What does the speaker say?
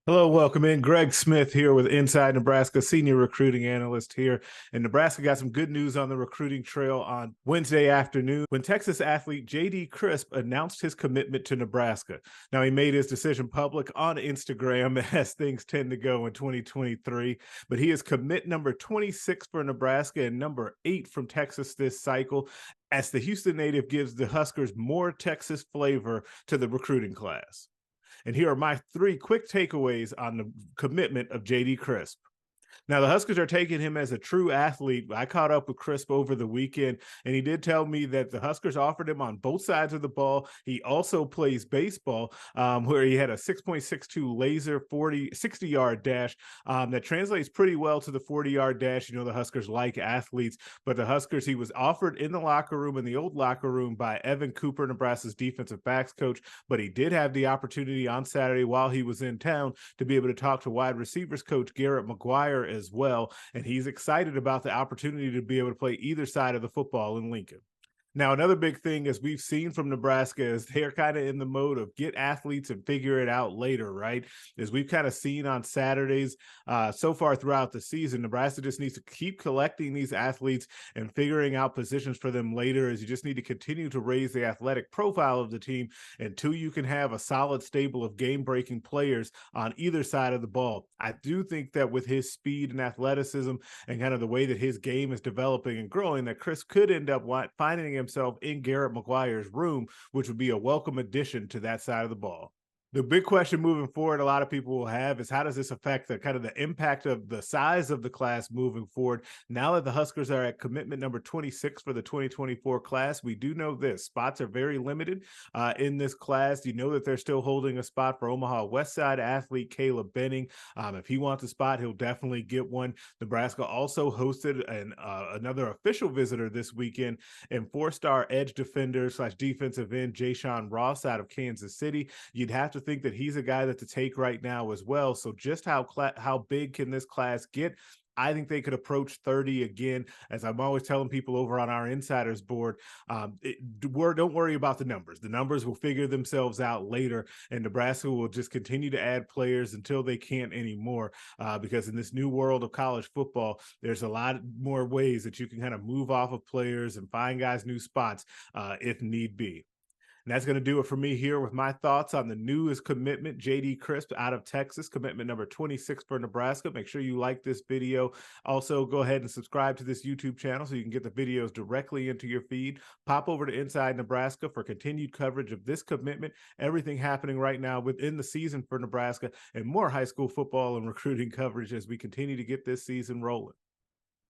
Hello, welcome in. Greg Smith here with Inside Nebraska, senior recruiting analyst here. And Nebraska got some good news on the recruiting trail on Wednesday afternoon when Texas athlete J.D. Crisp announced his commitment to Nebraska. Now, he made his decision public on Instagram, as things tend to go in 2023, but he is commit number 26 for Nebraska and number 8 from Texas this cycle, as the Houston native gives the Huskers more Texas flavor to the recruiting class. And here are my 3 quick takeaways on the commitment of J.D. Crisp. Now, the Huskers are taking him as a true athlete. I caught up with Crisp over the weekend, and he did tell me that the Huskers offered him on both sides of the ball. He also plays baseball, where he had a 6.62 laser 60-yard dash that translates pretty well to the 40-yard dash. You know, the Huskers like athletes, but the Huskers, he was offered in the locker room, in the old locker room, by Evan Cooper, Nebraska's defensive backs coach, but he did have the opportunity on Saturday while he was in town to be able to talk to wide receivers coach Garrett McGuire as well, and he's excited about the opportunity to be able to play either side of the football in Lincoln. Now, another big thing, as we've seen from Nebraska, is they're kind of in the mode of get athletes and figure it out later, right? As we've kind of seen on Saturdays so far throughout the season, Nebraska just needs to keep collecting these athletes and figuring out positions for them later, as you just need to continue to raise the athletic profile of the team until you can have a solid stable of game-breaking players on either side of the ball. I do think that with his speed and athleticism and kind of the way that his game is developing and growing, that Chris could end up finding himself in Garrett McGuire's room, which would be a welcome addition to that side of the ball. The big question moving forward, a lot of people will have, is how does this affect the kind of the impact of the size of the class moving forward? Now that the Huskers are at commitment number 26 for the 2024 class, we do know this: spots are very limited in this class. You know that they're still holding a spot for Omaha West Side athlete Caleb Benning. If he wants a spot, he'll definitely get one. Nebraska also hosted another official visitor this weekend in 4-star edge defender / defensive end Jayshon Ross out of Kansas City. You'd have to think that he's a guy that to take right now as well. So just how big can this class get? I think they could approach 30 again. As I'm always telling people over on our insiders board, don't worry about the numbers. The numbers will figure themselves out later, and Nebraska will just continue to add players until they can't anymore. Because in this new world of college football, there's a lot more ways that you can kind of move off of players and find guys new spots if need be. And that's going to do it for me here with my thoughts on the newest commitment, J.D. Crisp out of Texas, commitment number 26 for Nebraska. Make sure you like this video. Also, go ahead and subscribe to this YouTube channel so you can get the videos directly into your feed. Pop over to Inside Nebraska for continued coverage of this commitment, everything happening right now within the season for Nebraska, and more high school football and recruiting coverage as we continue to get this season rolling.